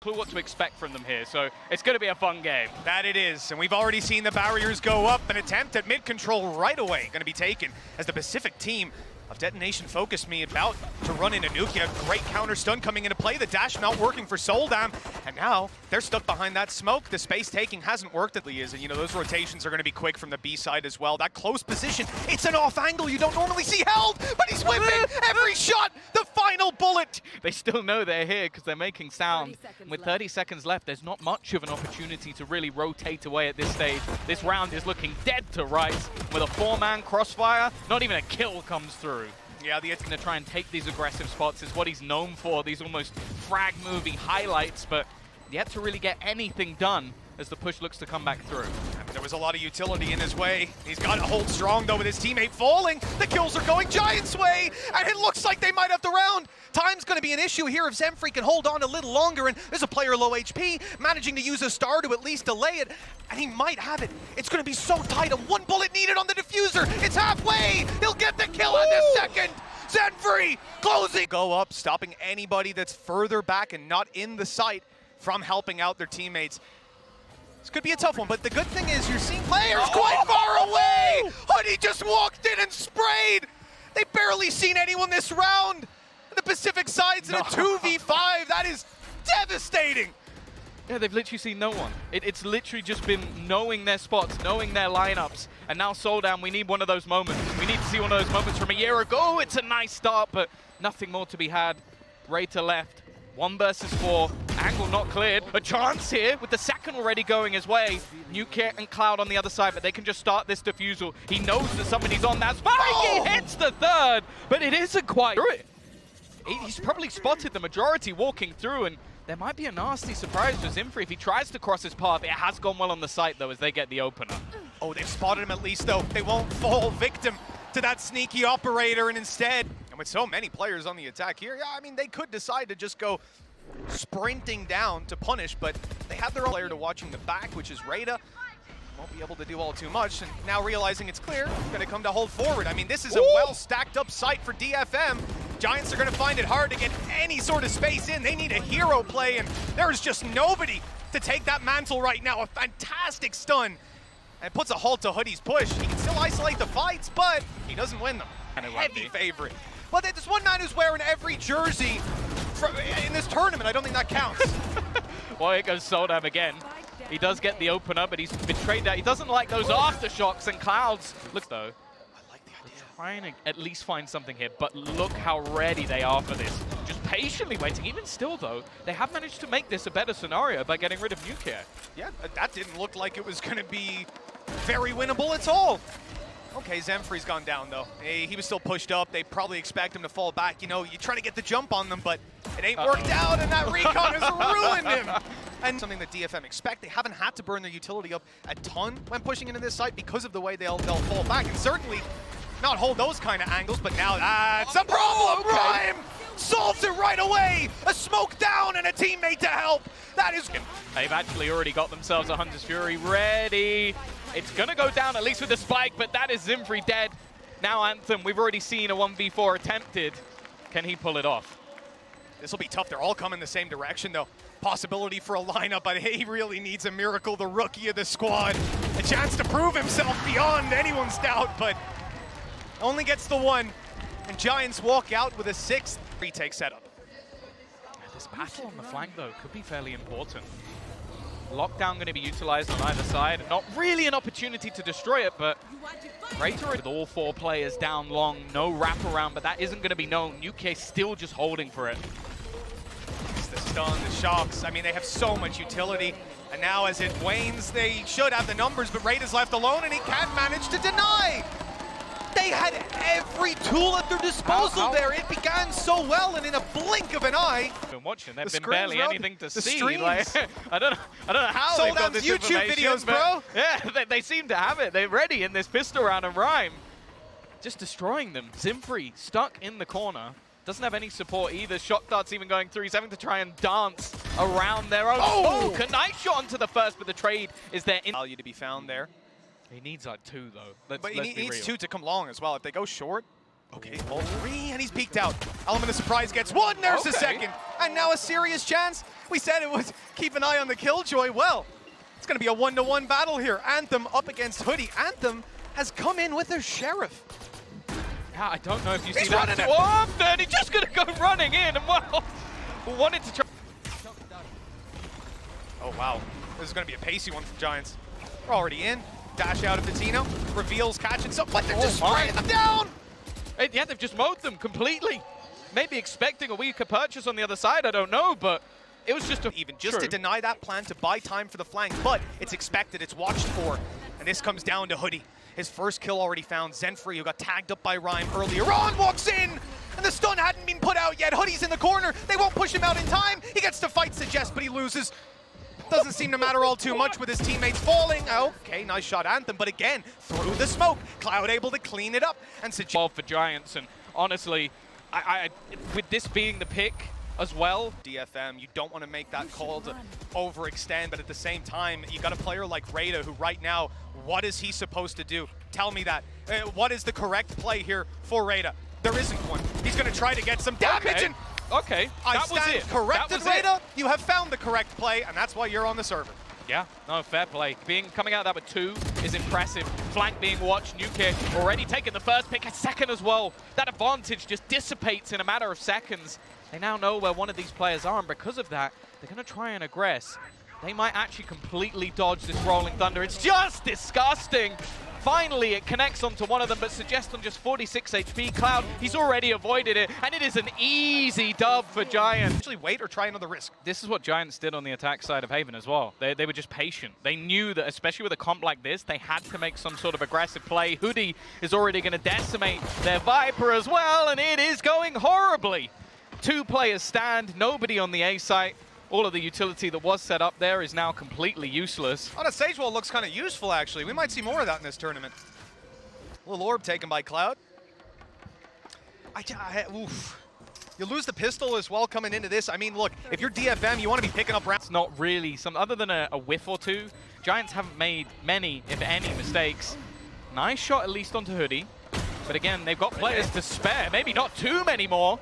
Clue what to expect from them here, so it's going to be a fun game. That it is, and we've already seen the barriers go up. An attempt at mid-control right away going to be taken as the Pacific team of Detonation FocusMe about to run into Nukia. Great counter stun coming into play. The dash not working for Soldam, and now they're stuck behind that smoke. The space taking hasn't worked at least, and you know those rotations are going to be quick from the B side as well. That close position, it's an off angle you don't normally see held, but he's whipping every shot. The final bullet. They still know they're here because they're making sound. With 30 seconds left, there's not much of an opportunity to really rotate away at this stage. This round is looking dead to rights. With a 4-man crossfire, not even a kill comes through. Yeah, the Going to try and take these aggressive spots is what he's known for, these almost frag movie highlights, but yet to really get anything done as the push looks to come back through. There was a lot of utility in his way. He's got to hold strong though with his teammate falling. The kills are going Giants' way, and it looks like they might have the round. Time's going to be an issue here if Zemfree can hold on a little longer, and there's a player low HP, managing to use a star to at least delay it, and he might have it. It's going to be so tight, and one bullet needed on the diffuser. It's halfway. He'll get the kill in the second. Zemfree closing. Go up, stopping anybody that's further back and not in the sight from helping out their teammates. This could be a tough one, but the good thing is you're seeing players quite far away. Hoodie just walked in and sprayed. They've barely seen anyone this round. The Pacific side's in a 2v5. That is devastating. Yeah, they've literally seen no one. It's literally just been knowing their spots, knowing their lineups. And now Soldam, we need one of those moments. We need to see one of those moments from a year ago. It's a nice start, but nothing more to be had. Rayta left. 1 versus 4. Angle not cleared. A chance here with the second already going his way. Nukia and Cloud on the other side, but they can just start this defusal. He knows that somebody's on that spike. He hits the third, but it isn't quite through it. He's probably spotted the majority walking through, and there might be a nasty surprise for Zemfree if he tries to cross his path. It has gone well on the site, though, as they get the opener. Oh, they've spotted him at least, though. They won't fall victim to that sneaky operator, and instead, and with so many players on the attack here, yeah, I mean, they could decide to just go sprinting down to punish, but they have their own player to watching the back, which is Rayta. Won't be able to do all too much, and now realizing it's clear, going to come to hold forward. I mean, this is a well-stacked up site for DFM. Giants are going to find it hard to get any sort of space in. They need a hero play, and there's just nobody to take that mantle right now. A fantastic stun. And puts a halt to Hoodie's push. He can still isolate the fights, but he doesn't win them. Heavy favorite. Well, there's one man who's wearing every jersey in this tournament. I don't think that counts. Well, here goes Soldam again. He does get the opener, but he's betrayed out. He doesn't like those aftershocks and clouds. Look, though. I like the idea. Trying to at least find something here, but look how ready they are for this. Just patiently waiting. Even still, though, they have managed to make this a better scenario by getting rid of Nukia. Yeah, that didn't look like it was going to be very winnable at all. Okay, Zemfree's gone down, though. He was still pushed up. They probably expect him to fall back. You know, you try to get the jump on them, but it ain't worked out, and that recon has ruined him. And something that DFM expect, they haven't had to burn their utility up a ton when pushing into this site because of the way they'll fall back, and certainly not hold those kind of angles, but now that's a problem. Rhyme solves it right away. A smoke down and a teammate to help. That is... They've actually already got themselves a Hunter's Fury ready. It's going to go down, at least with the spike, but that is Zemfree dead. Now Anthem, we've already seen a 1v4 attempted. Can he pull it off? This will be tough. They're all coming the same direction, though. Possibility for a lineup, but he really needs a miracle. The rookie of the squad. A chance to prove himself beyond anyone's doubt, but only gets the one. And Giants walk out with a 6th retake setup. This battle on the flank, though, could be fairly important. Lockdown going to be utilized on either side. Not really an opportunity to destroy it, but Rayta with all 4 players down long, no wraparound, but that isn't going to be known. Nukia still just holding for it. It's the stun, the shocks. I mean, they have so much utility. And now as it wanes, they should have the numbers, but Rayta's left alone, and he can't manage to deny. They had every tool at their disposal there. It began so well, and in a blink of an eye. Been watching. There's been barely anything to see. Like, I don't know how they've got this YouTube videos, bro. Yeah, they seem to have it. They're ready in this pistol round, and Rhyme just destroying them. Zemfree stuck in the corner. Doesn't have any support either. Shock dart's even going through. He's having to try and dance around their own. Oh, a nice shot onto the first, but the trade is there. Value to be found there. He needs like 2, though. But he needs 2 to come long as well. If they go short, Okay, all three, and he's peeked out. Element of surprise gets one, there's a second. And now a serious chance. We said it was keep an eye on the Killjoy. Well, it's gonna be a 1-to-1 battle here. Anthem up against Hoodie. Anthem has come in with their Sheriff. Yeah, I don't know if you He's see that. running it. Oh, and he's just gonna go running in, and well, wanted to try. Oh wow, this is gonna be a pacey one from Giants. We're already in. Dash out of Patino, reveals catching some, but they're just spraying them down! Yeah, they've just mowed them completely. Maybe expecting a weaker purchase on the other side, I don't know, but it was just to deny that plan to buy time for the flank, but it's expected, it's watched for, and this comes down to Hoodie. His first kill already found. Zenfree, who got tagged up by Rhyme earlier on, walks in, and the stun hadn't been put out yet. Hoodie's in the corner, they won't push him out in time. He gets to fight Suggest, but he loses. Doesn't seem to matter all too much with his teammates falling. Okay, nice shot, Anthem, but again, through the smoke. Cloud able to clean it up, and Suggest for Giants, and honestly, with this being the pick as well. DFM, you don't want to make that call to overextend, but at the same time, you got a player like Rada, who right now, what is he supposed to do? Tell me that. What is the correct play here for Rada? There isn't one. He's going to try to get some damage, and okay, I stand corrected, Rada. You have found the correct play, and that's why you're on the server. Yeah, no, fair play. Coming out of that with 2 is impressive. Flank being watched, New Kick already taking the first pick, a second as well. That advantage just dissipates in a matter of seconds. They now know where one of these players are, and because of that, they're going to try and aggress. They might actually completely dodge this Rolling Thunder. It's just disgusting. Finally, it connects onto one of them, but Suggest on just 46 HP. Cloud, he's already avoided it, and it is an easy dub for Giants. Actually wait or try another risk. This is what Giants did on the attack side of Haven as well. They were just patient. They knew that, especially with a comp like this, they had to make some sort of aggressive play. Hoodie is already going to decimate their Viper as well, and it is going horribly. 2 players stand, nobody on the A site. All of the utility that was set up there is now completely useless. On a Sage Wall looks kind of useful, actually. We might see more of that in this tournament. Little orb taken by Cloud. Oof. You lose the pistol as well coming into this. I mean, look, if you're DFM, you want to be picking up rounds. It's not really other than a whiff or 2. Giants haven't made many, if any, mistakes. Nice shot at least onto Hoodie. But again, they've got players to spare. Maybe not too many more.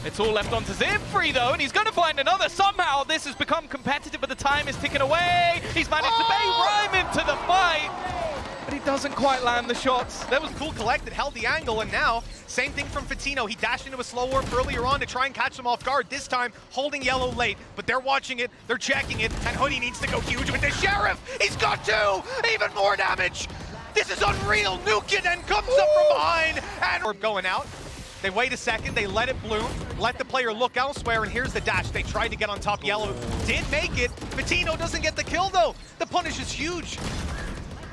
It's all left onto Zenfree though, and he's going to find another. Somehow this has become competitive, but the time is ticking away. He's managed to bait Rhyme into the fight, but he doesn't quite land the shots. That was cool collected, held the angle, and now, same thing from Fatino. He dashed into a slow warp earlier on to try and catch him off guard, this time holding yellow late, but they're watching it, they're checking it, and Hoodie needs to go huge with the Sheriff. He's got 2, even more damage. This is unreal. Nukin then comes up from behind, and we're going out. They wait a second, they let it bloom, let the player look elsewhere, and here's the dash. They tried to get on top yellow, did make it. Patino doesn't get the kill though. The punish is huge.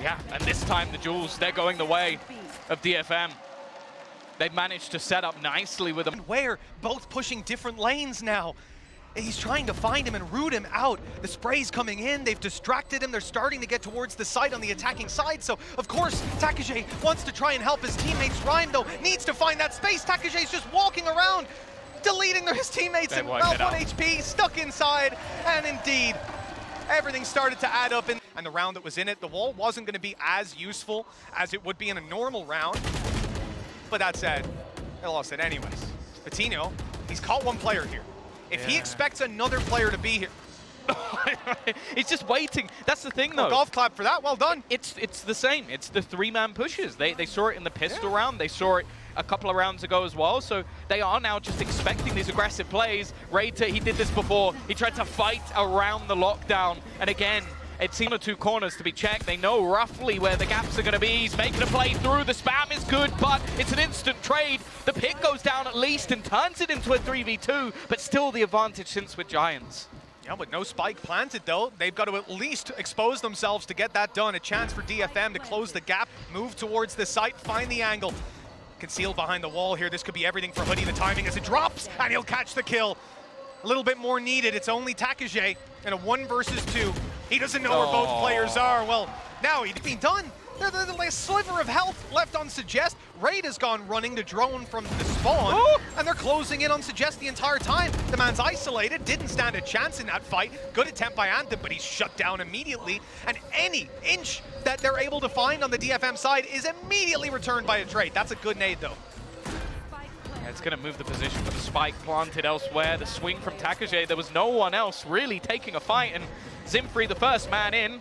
Yeah, and this time the Jules, they're going the way of DFM. They've managed to set up nicely with them. Where both pushing different lanes now. He's trying to find him and root him out. The spray's coming in, they've distracted him, they're starting to get towards the site on the attacking side, so of course Takage wants to try and help his teammates. Rhyme though needs to find that space. Takage's just walking around, deleting his teammates, and well, 1 HP, stuck inside, and indeed, everything started to add up, and the round that was in it, the wall wasn't gonna be as useful as it would be in a normal round, but that said, they lost it anyways. Patino, he's caught 1 player here. If he expects another player to be here. He's just waiting. That's the thing, though. Golf clap for that. Well done. It's the same. It's the 3-man pushes. They saw it in the pistol round. They saw it a couple of rounds ago as well. So they are now just expecting these aggressive plays. Rayta, he did this before. He tried to fight around the lockdown. And again, it seemed the 2 corners to be checked. They know roughly where the gaps are going to be. He's making a play through. The spam is good, but it's an instant trade. The pick goes down at least and turns it into a 3v2, but still the advantage since with Giants. Yeah, but no spike planted, though. They've got to at least expose themselves to get that done. A chance for DFM to close the gap, move towards the site, find the angle. Concealed behind the wall here. This could be everything for Hoodie. The timing as it drops, and he'll catch the kill. A little bit more needed. It's only Takage in a 1 versus 2. He doesn't know where both players are. Well, now he's been done. There's a sliver of health left on Suggest. Raid has gone running to drone from the spawn, and they're closing in on Suggest the entire time. The man's isolated, didn't stand a chance in that fight. Good attempt by Anthem, but he's shut down immediately. And any inch that they're able to find on the DFM side is immediately returned by a trade. That's a good nade, though. Yeah, it's going to move the position for the spike planted elsewhere. The swing from Takage, there was no one else really taking a fight, and Zimfree, the first man in,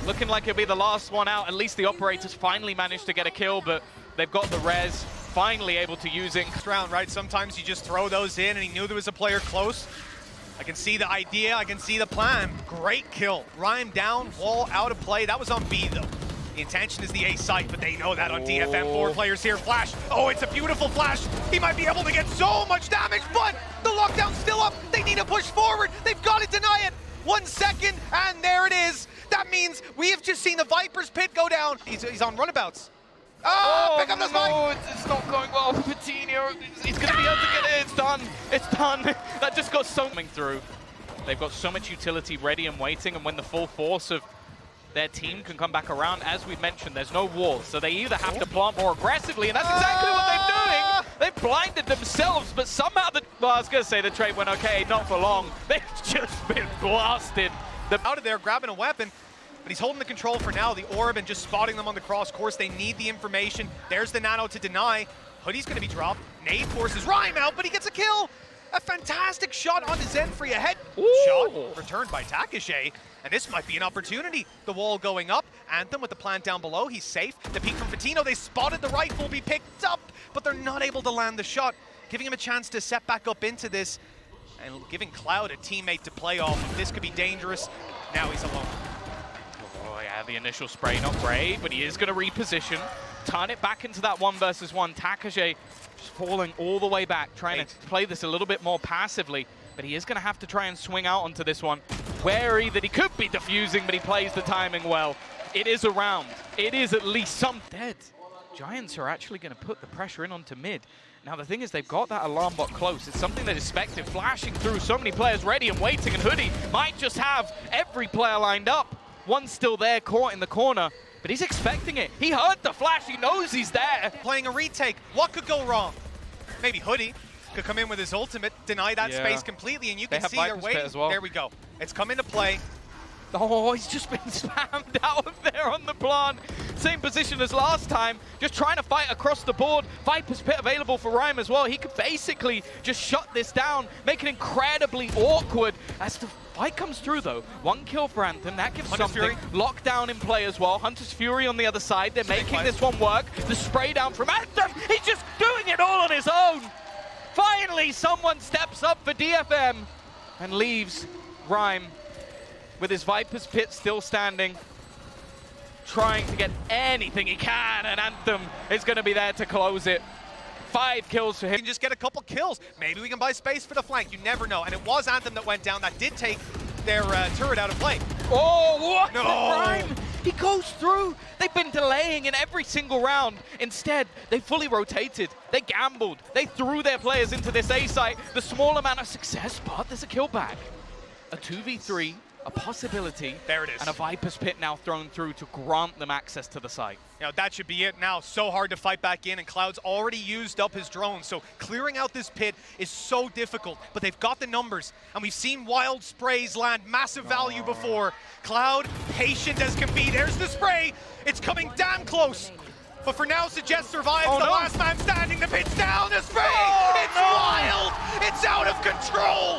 looking like he'll be the last one out. At least the operators finally managed to get a kill, but they've got the res, finally able to use it. Round, right? Sometimes you just throw those in, and he knew there was a player close. I can see the idea, I can see the plan. Great kill. Rhyme down, wall out of play. That was on B, though. The intention is the A site, but they know that on DFM. 4 players here. Flash. Oh, it's a beautiful flash. He might be able to get so much damage, but the lockdown's still up. They need to push forward. They've got to deny it. 1 second, and there it is. That means we have just seen the Viper's pit go down. He's on runabouts. Pick up the spike. No, it's not going well for Patino. He's going to be able to get it. It's done. It's done. That just got so coming through. They've got so much utility ready and waiting, and when the full force of their team can come back around, as we mentioned, there's no walls, so they either have to plant more aggressively, and that's exactly what they're doing. They've blinded themselves, but somehow well, I was going to say the trade went okay, not for long. They've just been blasted. Out of there, grabbing a weapon, but he's holding the control for now. The orb and just spotting them on the cross course. They need the information. There's the nano to deny. Hoodie's going to be dropped. Nade forces Rhyme out, but he gets a kill. A fantastic shot onto Zenfree. A head shot returned by Takage. And this might be an opportunity. The wall going up. Anthem with the plant down below. He's safe. The peek from Patino. They spotted the rifle be picked up, but they're not able to land the shot, giving him a chance to set back up into this and giving Cloud a teammate to play off. This could be dangerous. Now he's alone. Oh yeah, the initial spray not great, but he is going to reposition, turn it back into that 1 versus 1. Takage just falling all the way back, trying to play this a little bit more passively, but he is going to have to try and swing out onto this one. Wary that he could be defusing, but he plays the timing well. It is a round. It is at least some dead. Giants are actually going to put the pressure in onto mid. Now the thing is, they've got that alarm bot close. It's something that is expected, flashing through so many players ready and waiting, and Hoodie might just have every player lined up. One's still there, caught in the corner, but he's expecting it. He heard the flash, he knows he's there. Playing a retake, what could go wrong? Maybe Hoodie could come in with his ultimate, deny that space completely, and you can see they're waiting. As well. There we go. It's come into play. Oh, he's just been spammed out of there on the plant. Same position as last time, just trying to fight across the board. Viper's Pit available for Rhyme as well. He could basically just shut this down, make it incredibly awkward as the fight comes through though. 1 kill for Anthem, that gives Hunter's something. Fury. Lockdown in play as well. Hunter's Fury on the other side. They're making this one work. The spray down from Anthem, he's just doing it all on his own. Finally, someone steps up for DFM and leaves Rhyme with his Viper's Pit still standing, trying to get anything he can, and Anthem is going to be there to close it. 5 kills for him. He can just get a couple kills. Maybe we can buy space for the flank. You never know. And it was Anthem that went down. That did take their turret out of play. Oh, what? No. Rhyme, he goes through. They've been delaying in every single round. Instead, they fully rotated. They gambled. They threw their players into this A site. The small amount of success, but there's a kill back. A 2v3. A possibility. There it is. And a Viper's Pit now thrown through to grant them access to the site. You know, that should be it now. So hard to fight back in, and Cloud's already used up his drone, so clearing out this pit is so difficult, but they've got the numbers, and we've seen wild sprays land massive value before. Cloud, patient as can be. There's the spray. It's coming damn close. But for now, Suggest survives. The last man standing. The pit's down. The spray. It's wild. It's out of control.